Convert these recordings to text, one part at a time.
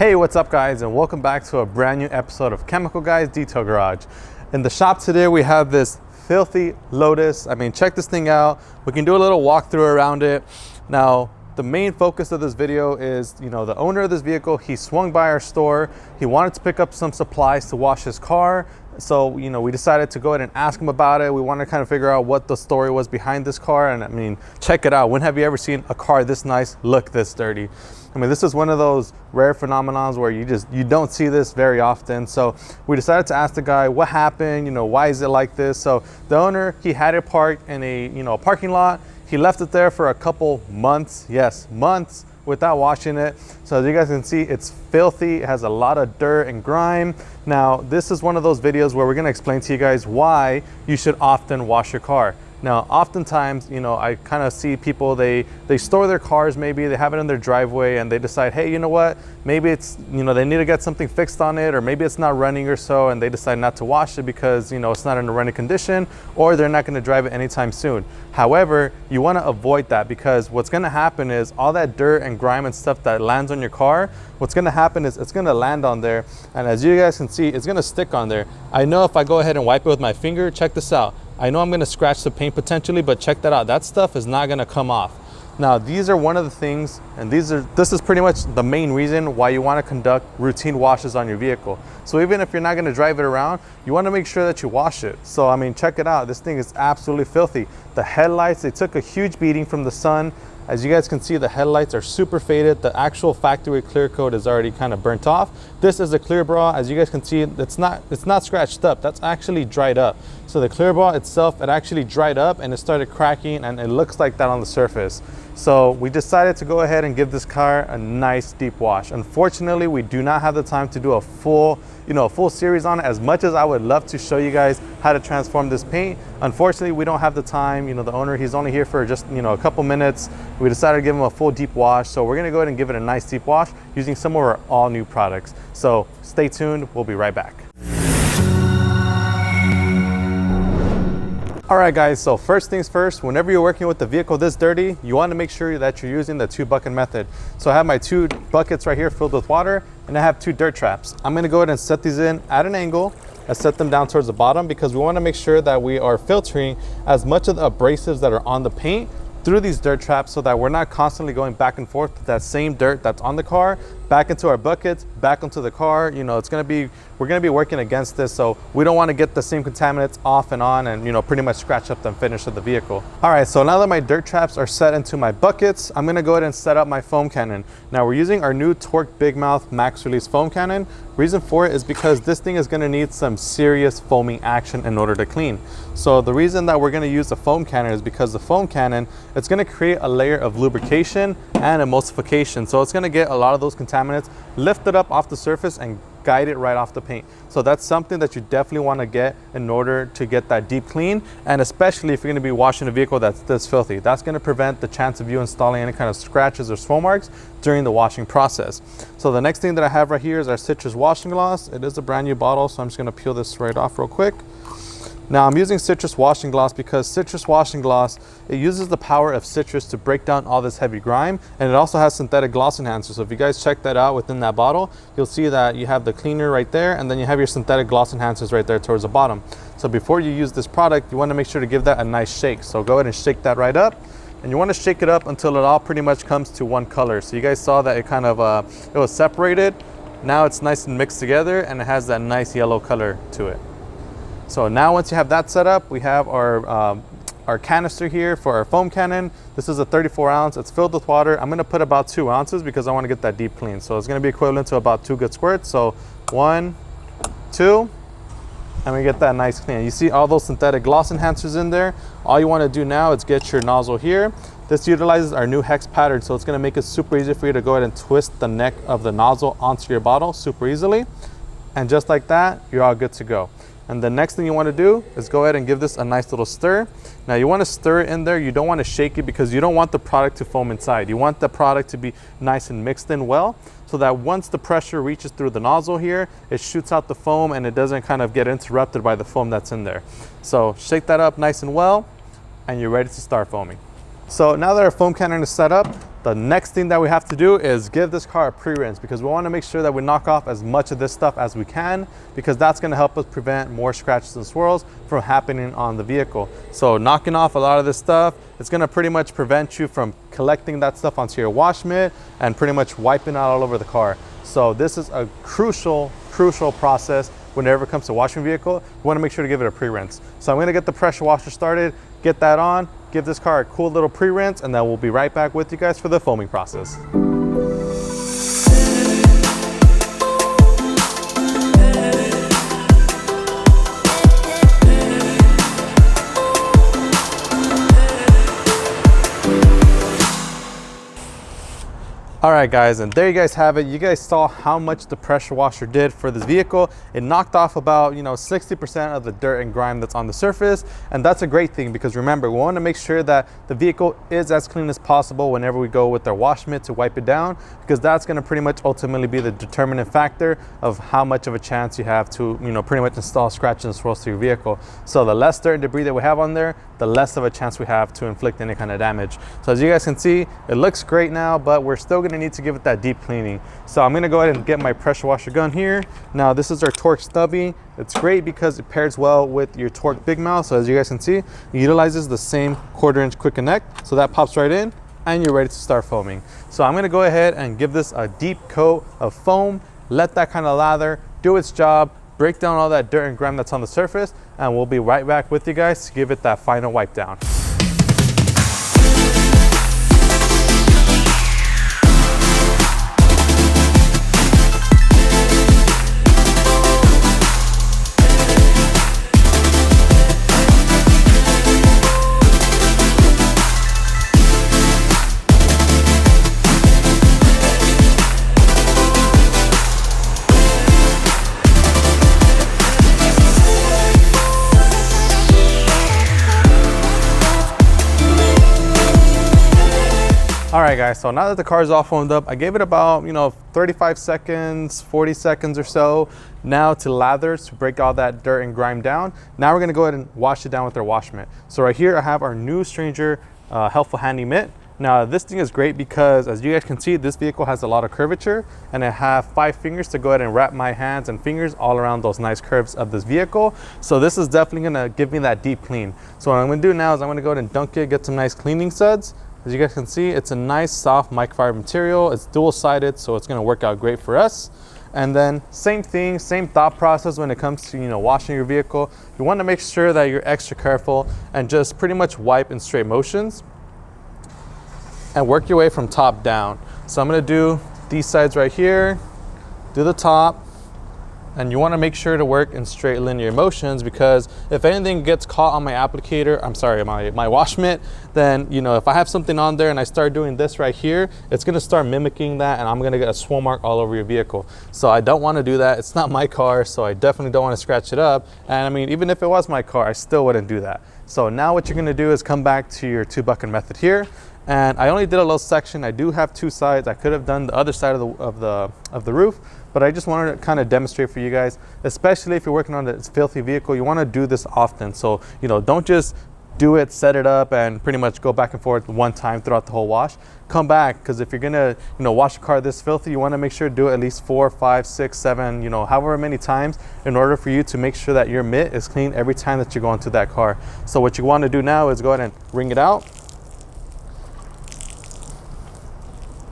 Hey, what's up guys, and welcome back to a brand new episode of Chemical Guys Detail Garage. In the shop today we have this filthy Lotus. I mean, check this thing out. We can do a little walkthrough around it. Now, the main focus of this video is, the owner of this vehicle, he swung by our store. He wanted to pick up some supplies to wash his car. So, we decided to go ahead and ask him about it. We wanted to kind of figure out what the story was behind this car. And I mean, check it out. When have you ever seen a car this nice look this dirty? I mean, this is one of those rare phenomenons where you don't see this very often. So we decided to ask the guy what happened, why is it like this? So the owner, he had it parked in a parking lot. He left it there for a couple months, yes, months, without washing it. So as you guys can see, it's filthy. It has a lot of dirt and grime. Now, this is one of those videos where we're gonna explain to you guys why you should often wash your car. Now, oftentimes, I kind of see people, they store their cars, maybe they have it in their driveway and they decide, hey, you know what, maybe it's, they need to get something fixed on it, or maybe it's not running or so, and they decide not to wash it because, it's not in a running condition, or they're not going to drive it anytime soon. However, you want to avoid that, because what's going to happen is all that dirt and grime and stuff that lands on your car, what's going to happen is it's going to land on there, and as you guys can see, it's going to stick on there. I know if I go ahead and wipe it with my finger, check this out. I know I'm gonna scratch the paint potentially, but check that out. That stuff is not gonna come off. Now, these are one of the things, and this is pretty much the main reason why you wanna conduct routine washes on your vehicle. So even if you're not gonna drive it around, you wanna make sure that you wash it. So I mean, check it out. This thing is absolutely filthy. The headlights, they took a huge beating from the sun. As you guys can see, the headlights are super faded. The actual factory clear coat is already kind of burnt off. This is a clear bra. As you guys can see, it's not scratched up. That's actually dried up. So the clear bra itself, it actually dried up and it started cracking, and it looks like that on the surface. So we decided to go ahead and give this car a nice deep wash. Unfortunately, we do not have the time to do a full series on it. As much as I would love to show you guys how to transform this paint, unfortunately, we don't have the time. The owner, he's only here for just, a couple minutes. We decided to give him a full deep wash. So we're gonna go ahead and give it a nice deep wash using some of our all new products. So stay tuned, we'll be right back. All right guys, so first things first, whenever you're working with the vehicle this dirty, you want to make sure that you're using the 2-bucket method. So I have my 2 buckets right here filled with water, and I have 2 dirt traps. I'm going to go ahead and set these in at an angle and set them down towards the bottom, because we want to make sure that we are filtering as much of the abrasives that are on the paint through these dirt traps, so that we're not constantly going back and forth with that same dirt that's on the car back into our buckets, back into the car. We're gonna be working against this, so we don't want to get the same contaminants off and on and pretty much scratch up the finish of the vehicle. All right, so now that my dirt traps are set into my buckets, I'm gonna go ahead and set up my foam cannon. Now we're using our new TORQ Big Mouth Max Release foam cannon. Reason for it is because this thing is gonna need some serious foaming action in order to clean. So the reason that we're gonna use the foam cannon is because the foam cannon, it's gonna create a layer of lubrication and emulsification. So it's gonna get a lot of those contaminants lifted up off the surface and guide it right off the paint. So that's something that you definitely want to get in order to get that deep clean, and especially if you're going to be washing a vehicle that's this filthy. That's going to prevent the chance of you installing any kind of scratches or swirl marks during the washing process. So the next thing that I have right here is our citrus washing gloss. It is a brand new bottle, so I'm just going to peel this right off real quick. Now I'm using citrus washing gloss because citrus washing gloss, it uses the power of citrus to break down all this heavy grime, and it also has synthetic gloss enhancer. So if you guys check that out within that bottle, you'll see that you have the cleaner right there, and then you have your synthetic gloss enhancers right there towards the bottom. So before you use this product, you want to make sure to give that a nice shake. So go ahead and shake that right up, and you want to shake it up until it all pretty much comes to one color. So you guys saw that it kind of it was separated. Now it's nice and mixed together, and it has that nice yellow color to it. So now once you have that set up, we have our canister here for our foam cannon. This is a 34 ounce, it's filled with water. I'm gonna put about 2 ounces because I wanna get that deep clean. So it's gonna be equivalent to about 2 good squirts. So 1, 2, and we get that nice clean. You see all those synthetic gloss enhancers in there. All you wanna do now is get your nozzle here. This utilizes our new hex pattern, so it's gonna make it super easy for you to go ahead and twist the neck of the nozzle onto your bottle super easily. And just like that, you're all good to go. And the next thing you want to do is go ahead and give this a nice little stir. Now you want to stir it in there. You don't want to shake it because you don't want the product to foam inside. You want the product to be nice and mixed in well, so that once the pressure reaches through the nozzle here, it shoots out the foam and it doesn't kind of get interrupted by the foam that's in there. So shake that up nice and well, and you're ready to start foaming. So now that our foam cannon is set up, The next thing that we have to do is give this car a pre-rinse, because we want to make sure that we knock off as much of this stuff as we can, because that's going to help us prevent more scratches and swirls from happening on the vehicle. So knocking off a lot of this stuff, it's going to pretty much prevent you from collecting that stuff onto your wash mitt and pretty much wiping out all over the car. So this is a crucial process whenever it comes to washing a vehicle. We want to make sure to give it a pre-rinse. So I'm going to get the pressure washer started, get that on, give this car a cool little pre-rinse, and then we'll be right back with you guys for the foaming process. All right guys, and there you guys have it. You guys saw how much the pressure washer did for this vehicle. It knocked off about 60% of the dirt and grime that's on the surface, and that's a great thing, because remember, we want to make sure that the vehicle is as clean as possible whenever we go with our wash mitt to wipe it down, because that's going to pretty much ultimately be the determinant factor of how much of a chance you have to pretty much install scratches and swirls to your vehicle. So the less dirt and debris that we have on there, the less of a chance we have to inflict any kind of damage. So as you guys can see, it looks great now, but we're still going to need to give it that deep cleaning. So I'm going to go ahead and get my pressure washer gun here. Now this is our TORQ stubby. It's great because it pairs well with your TORQ big mouth. So as you guys can see, it utilizes the same 1/4 inch quick connect. So that pops right in and you're ready to start foaming. So I'm going to go ahead and give this a deep coat of foam, let that kind of lather, do its job, break down all that dirt and grime that's on the surface, and we'll be right back with you guys to give it that final wipe down. All right guys, so now that the car is all foamed up, I gave it about 35 seconds, 40 seconds or so now to lather, to break all that dirt and grime down. Now we're going to go ahead and wash it down with our wash mitt. So right here I have our new Stranger helpful handy mitt. Now this thing is great because, as you guys can see, this vehicle has a lot of curvature, and I have 5 fingers to go ahead and wrap my hands and fingers all around those nice curves of this vehicle. So this is definitely going to give me that deep clean. So what I'm going to do now is I'm going to go ahead and dunk it, get some nice cleaning suds. As you guys can see, it's a nice soft microfiber material. It's dual-sided, so it's going to work out great for us. And then same thing, same thought process when it comes to washing your vehicle. You want to make sure that you're extra careful and just pretty much wipe in straight motions and work your way from top down. So I'm going to do these sides right here, do the top, and you want to make sure to work in straight linear motions, because if anything gets caught on my applicator, my wash mitt, then if I have something on there and I start doing this right here, it's going to start mimicking that, and I'm going to get a swirl mark all over your vehicle. So I don't want to do that. It's not my car, so I definitely don't want to scratch it up. And even if it was my car, I still wouldn't do that. So now what you're going to do is come back to your 2-bucket method here. And I only did a little section. I do have 2 sides. I could have done the other side of the roof, but I just wanted to kind of demonstrate for you guys, especially if you're working on this filthy vehicle. You want to do this often. So don't just do it, set it up, and pretty much go back and forth one time throughout the whole wash. Come back, because if you're gonna wash a car this filthy, you want to make sure to do it at least 4, 5, 6, 7, however many times, in order for you to make sure that your mitt is clean every time that you go into that car. So what you want to do now is go ahead and wring it out.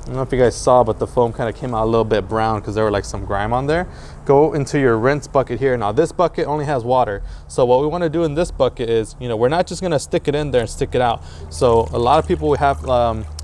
I don't know if you guys saw, but the foam kind of came out a little bit brown because there were like some grime on there. Go into your rinse bucket here. Now this bucket only has water. So what we want to do in this bucket is, we're not just going to stick it in there and stick it out. So a lot of people will have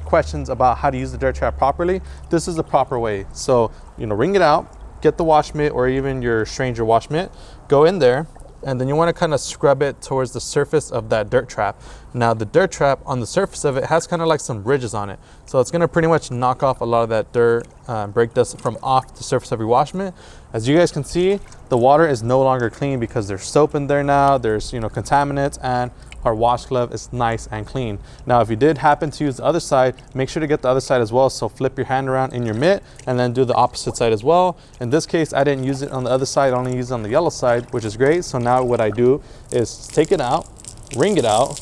questions about how to use the dirt trap properly. This is the proper way. So, wring it out, get the wash mitt or even your Stranger wash mitt, go in there, and then you want to kind of scrub it towards the surface of that dirt trap. Now the dirt trap on the surface of it has kind of like some ridges on it. So it's going to pretty much knock off a lot of that dirt, brake dust from off the surface of your wash mitt. As you guys can see, the water is no longer clean because there's soap in there now, there's contaminants, and our wash glove is nice and clean. Now if you did happen to use the other side, make sure to get the other side as well. So flip your hand around in your mitt and then do the opposite side as well. In this case, I didn't use it on the other side, I only used it on the yellow side, which is great. So now what I do is take it out, wring it out,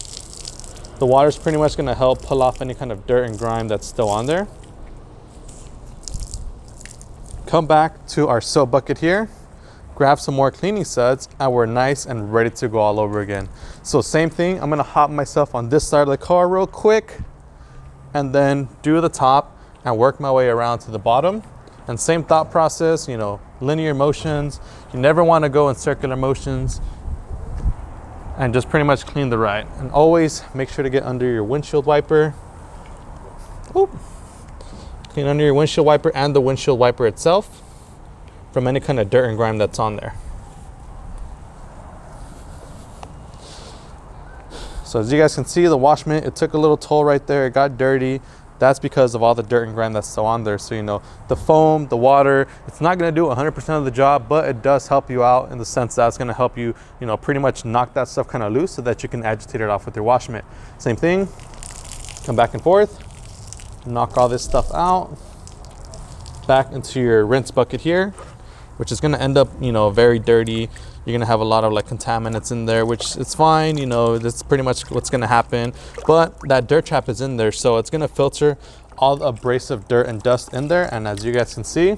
The water is pretty much gonna help pull off any kind of dirt and grime that's still on there. Come back to our soap bucket here, grab some more cleaning suds, and we're nice and ready to go all over again. So same thing, I'm gonna hop myself on this side of the car real quick, and then do the top and work my way around to the bottom. And same thought process, you know, linear motions. You never wanna go in circular motions, and just pretty much clean the ride. And always make sure to get under your windshield wiper. Oop. Clean under your windshield wiper and the windshield wiper itself from any kind of dirt and grime that's on there. So as you guys can see, the wash mitt, it took a little toll right there. It got dirty. That's because of all the dirt and grime that's still on there. So, you know, the foam, the water, it's not gonna do 100% of the job, but it does help you out in the sense that it's gonna help you, you know, pretty much knock that stuff kind of loose so that you can agitate it off with your wash mitt. Same thing, come back and forth, knock all this stuff out, back into your rinse bucket here, which is gonna end up, you know, very dirty. You're gonna have a lot of like contaminants in there, which it's fine, you know, that's pretty much what's gonna happen. But that dirt trap is in there, so it's gonna filter all the abrasive dirt and dust in there. And as you guys can see,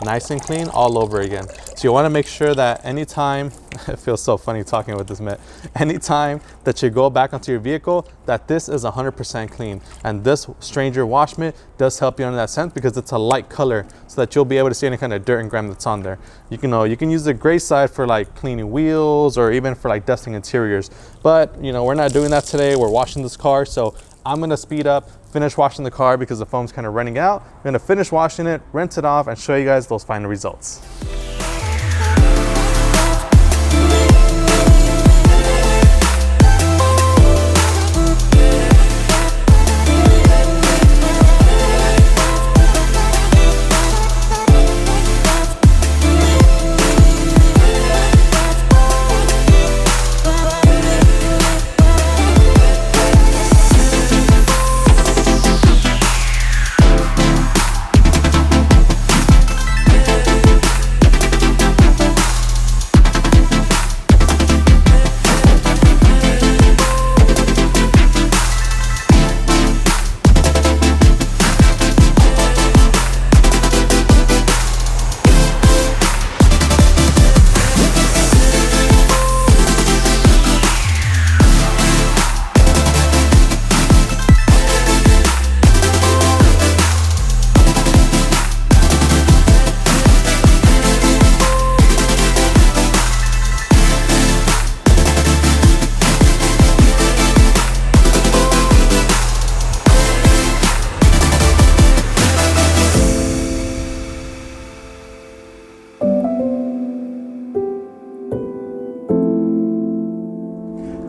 nice and clean all over again. So you wanna make sure that anytime, it feels so funny talking with this mitt, anytime that you go back onto your vehicle, that this is 100% clean. And this Stranger wash mitt does help you in that sense because it's a light color so that you'll be able to see any kind of dirt and grime that's on there. You can use the gray side for like cleaning wheels or even for like dusting interiors. But you know, we're not doing that today. We're washing this car. So I'm gonna speed up, finish washing the car because the foam's kind of running out. I'm gonna finish washing it, rinse it off, and show you guys those final results.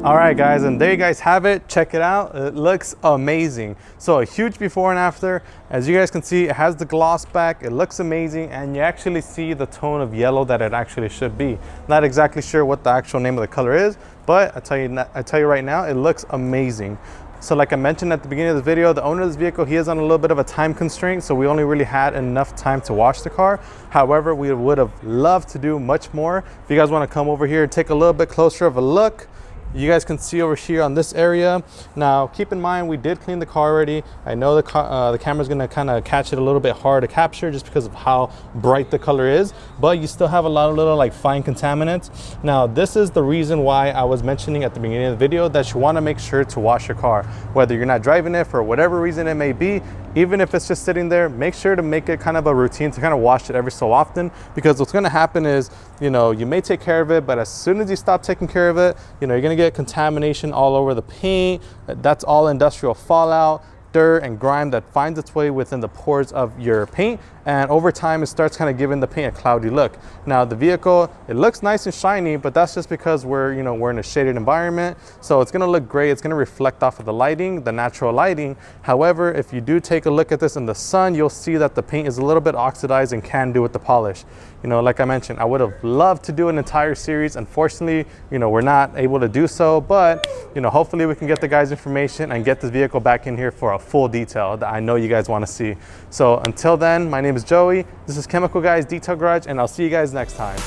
All right guys, and there you guys have it. Check it out, it looks amazing. So a huge before and after. As you guys can see, it has the gloss back, it looks amazing, and you actually see the tone of yellow that it actually should be. Not exactly sure what the actual name of the color is, but I tell you right now, it looks amazing. So like I mentioned at the beginning of the video, the owner of this vehicle, he is on a little bit of a time constraint, so we only really had enough time to wash the car. However, we would have loved to do much more. If you guys want to come over here and take a little bit closer of a look, you guys can see over here on this area. Now, keep in mind, we did clean the car already. I know the camera's gonna kind of catch it a little bit hard to capture just because of how bright the color is, but you still have a lot of little like fine contaminants. Now, this is the reason why I was mentioning at the beginning of the video that you wanna make sure to wash your car. Whether you're not driving it for whatever reason it may be, even if it's just sitting there, make sure to make it kind of a routine to kind of wash it every so often, because what's gonna happen is, you know, you may take care of it, but as soon as you stop taking care of it, you know, you're gonna get contamination all over the paint. That's all industrial fallout, dirt and grime that finds its way within the pores of your paint, and over time it starts kind of giving the paint a cloudy look. Now the vehicle, it looks nice and shiny, but that's just because we're in a shaded environment, so it's going to look great. It's going to reflect off of the lighting, the natural lighting. However, if you do take a look at this in the sun, you'll see that the paint is a little bit oxidized and can do with the polish. You know, like I mentioned, I would have loved to do an entire series. Unfortunately, you know, we're not able to do so, but you know, hopefully we can get the guys information and get this vehicle back in here for a full detail that I know you guys want to see. So until then, my name is Joey. This is Chemical Guys Detail Garage, and I'll see you guys next time.